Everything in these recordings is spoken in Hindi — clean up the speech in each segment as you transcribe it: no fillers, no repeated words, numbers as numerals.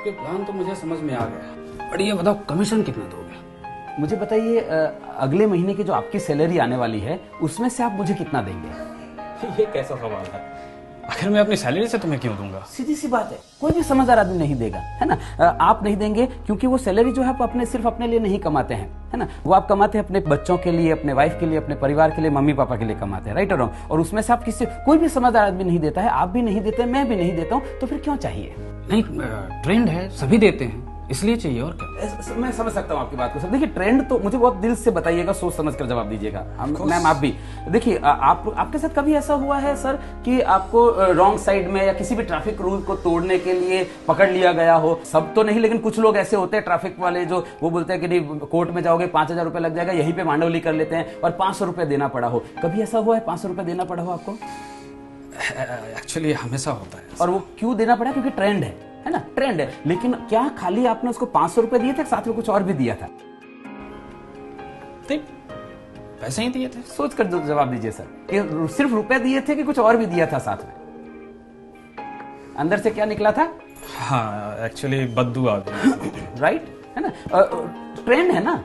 आपके प्लान तो मुझे समझ में आ गया, पर ये बताओ कमीशन कितना दोगे? मुझे बताइए, अगले महीने की जो आपकी सैलरी आने वाली है उसमें से आप मुझे कितना देंगे? ये कैसा सवाल है? आखिर मैं अपनी सैलरी से तुम्हें क्यों दूंगा? सीधी सी बात है, कोई भी समझदार आदमी नहीं देगा, है ना। आप नहीं देंगे क्योंकि वो सैलरी जो है आप अपने सिर्फ अपने लिए नहीं कमाते हैं, है ना। वो आप कमाते हैं अपने बच्चों के लिए, अपने वाइफ के लिए, अपने परिवार के लिए, मम्मी पापा के लिए कमाते हैं, राइट और रॉन्ग। और उसमें से आप किसी कोई भी समझदार आदमी नहीं देता है, आप भी नहीं देते, मैं भी नहीं देता हूँ, तो फिर क्यों चाहिए? नहीं, ट्रेंड है, सभी देते हैं, इसलिए चाहिए, और क्या। मैं समझ सकता हूँ आपकी बात को सर। देखिए, ट्रेंड तो मुझे बहुत दिल से बताइएगा, सोच समझ कर जवाब दीजिएगा। मैम आप भी देखिए, आपके साथ कभी ऐसा हुआ है सर कि आपको रॉन्ग साइड में या किसी भी ट्रैफिक रूल को तोड़ने के लिए पकड़ लिया गया हो? सब तो नहीं, लेकिन कुछ लोग ऐसे होते हैं ट्रैफिक वाले जो वो बोलते हैं कि नहीं कोर्ट में जाओगे 5,000 रुपए लग जाएगा, यहीं पे मांडवली कर लेते हैं और 500 रुपए देना पड़ा हो। कभी ऐसा हुआ है 500 रुपए देना पड़ा हो आपको? एक्चुअली हमेशा होता है। और वो क्यों देना पड़ा? क्योंकि ट्रेंड है ना, ट्रेंड है। लेकिन क्या खाली आपने उसको 500 रुपए दिए थे, साथ में कुछ और भी दिया था? पैसे ही दिए थे। सोच कर जवाब दीजिए सर, कि सिर्फ रुपए दिए थे कि कुछ और भी दिया था साथ में? अंदर से क्या निकला था? हाँ, एक्चुअली बद्दू आ गई। राइट, है ना। ट्रेंड है ना,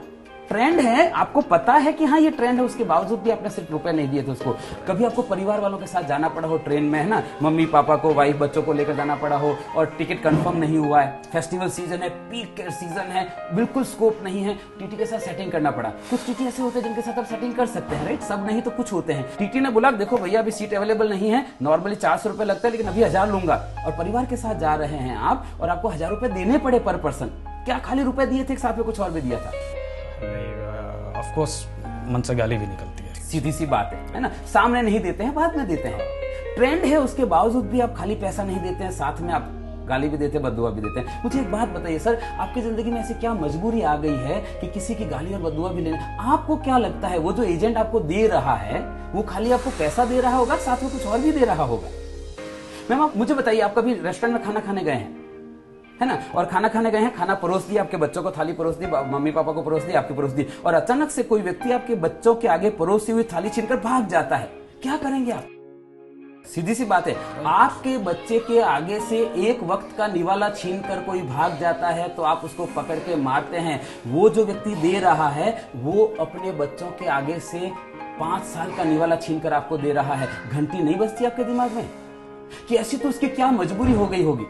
ट्रेंड है, आपको पता है कि हाँ ये ट्रेंड है, उसके बावजूद भी आपने सिर्फ रुपए नहीं दिए थे उसको। कभी आपको परिवार वालों के साथ जाना पड़ा हो ट्रेन में, है ना, मम्मी पापा को, वाइफ बच्चों को लेकर जाना पड़ा हो और टिकट कंफर्म नहीं हुआ है, फेस्टिवल सीजन है, पीक सीजन है, बिल्कुल स्कोप नहीं है, टीटी के साथ सेटिंग करना पड़ा। कुछ टीटी ऐसे होते हैं जिनके साथ आप सेटिंग कर सकते हैं, राइट, सब नहीं तो कुछ होते हैं। टीटी ने बोला देखो भैया अभी सीट अवेलेबल नहीं है, नॉर्मली 400 रुपए लगता है लेकिन अभी 1000 लूंगा, और परिवार के साथ जा रहे हैं आप और आपको 1000 रुपए देने पड़े पर पर्सन। क्या खाली रुपए दिए थे, साथ में कुछ और भी दिया था? ऑफ कोर्स मन से गाली भी निकलती है। सीधी सी बात है ना। सामने नहीं देते हैं, बाद में देते हैं। ट्रेंड है, उसके बावजूद भी आप खाली पैसा नहीं देते हैं, साथ में आप गाली भी देते हैं, बद्दुआ भी देते हैं। मुझे एक बात बताइए सर, आपकी जिंदगी में ऐसी क्या मजबूरी आ गई है कि किसी की गाली और बद्दुआ भी लेने? आपको क्या लगता है वो जो एजेंट आपको दे रहा है वो खाली आपको पैसा दे रहा होगा, साथ में कुछ और भी दे रहा होगा? मैम आप मुझे बताइए, आप कभी रेस्टोरेंट में खाना खाने गए हैं, है ना, और खाना खाने गए हैं, खाना परोस दिया, आपके बच्चों को थाली परोस दी, मम्मी पापा को परोस दी, आपकी परोस दी, और अचानक से कोई व्यक्ति आपके बच्चों के आगे परोसी हुई थाली छीनकर भाग जाता है, क्या करेंगे आप? सीधी सी बात है, आपके बच्चे के आगे से एक वक्त का निवाला छीनकर कोई भाग जाता है तो आप उसको पकड़ के मारते हैं। वो जो व्यक्ति दे रहा है वो अपने बच्चों के आगे से 5 साल का निवाला छीनकर आपको दे रहा है। घंटी नहीं बजती आपके दिमाग में कि ऐसी तो उसकी क्या मजबूरी हो गई होगी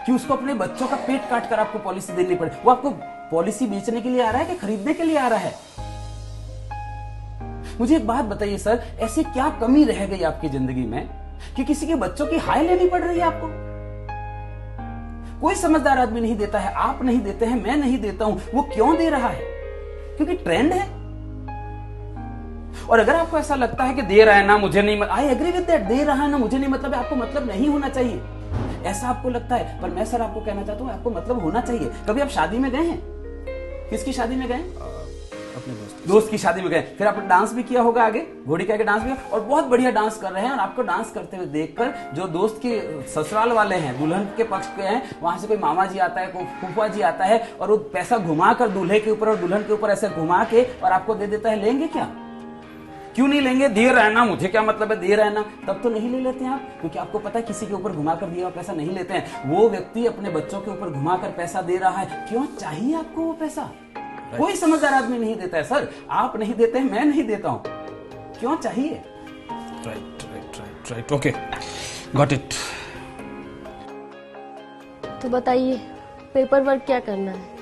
कि उसको अपने बच्चों का पेट काट कर आपको पॉलिसी देनी पड़े? वो आपको पॉलिसी बेचने के लिए आ रहा है कि खरीदने के लिए आ रहा है? मुझे एक बात बताइए सर, ऐसी क्या कमी रह गई आपकी जिंदगी में कि किसी के बच्चों की हाय लेनी पड़ रही है आपको? कोई समझदार आदमी नहीं देता है, आप नहीं देते हैं, मैं नहीं देता हूं। वो क्यों दे रहा है? क्योंकि ट्रेंड है। और अगर आपको ऐसा लगता है कि दे रहा है ना मुझे नहीं, आई एग्री विद दैट, दे रहा है ना मुझे नहीं मतलब है, आपको मतलब नहीं होना चाहिए, ऐसा आपको लगता है। पर मैं सर आपको कहना चाहता हूं आपको मतलब होना चाहिए। कभी आप शादी में गए हैं? किसकी शादी में गए? अपने दोस्त की शादी में गए, फिर आपने डांस भी किया होगा, आगे घोड़ी के आगे डांस भी किया, और बहुत बढ़िया डांस कर रहे हैं, और आपको डांस करते हुए देखकर जो दोस्त के ससुराल वाले हैं, दुल्हन के पक्ष के हैं, वहां से कोई मामा जी आता है, कोई फूफा जी आता है, और वो पैसा घुमाकर दूल्हे के ऊपर और दुल्हन के ऊपर ऐसे घुमा के और आपको दे देता है, लेंगे क्या? क्यों नहीं लेंगे? दे रहा है ना, मुझे क्या मतलब है, दे रहा है ना, तब तो नहीं ले लेते हैं आप, क्योंकि आपको पता है किसी के ऊपर घुमाकर दिया हुआ पैसा नहीं लेते हैं। वो व्यक्ति अपने बच्चों के ऊपर घुमाकर पैसा दे रहा है, क्यों चाहिए आपको वो पैसा? कोई समझदार आदमी नहीं देता है सर, आप नहीं देते हैं, मैं नहीं देता हूं, क्यों चाहिए? Right, okay, got it. तो बताइए पेपर वर्क क्या करना है?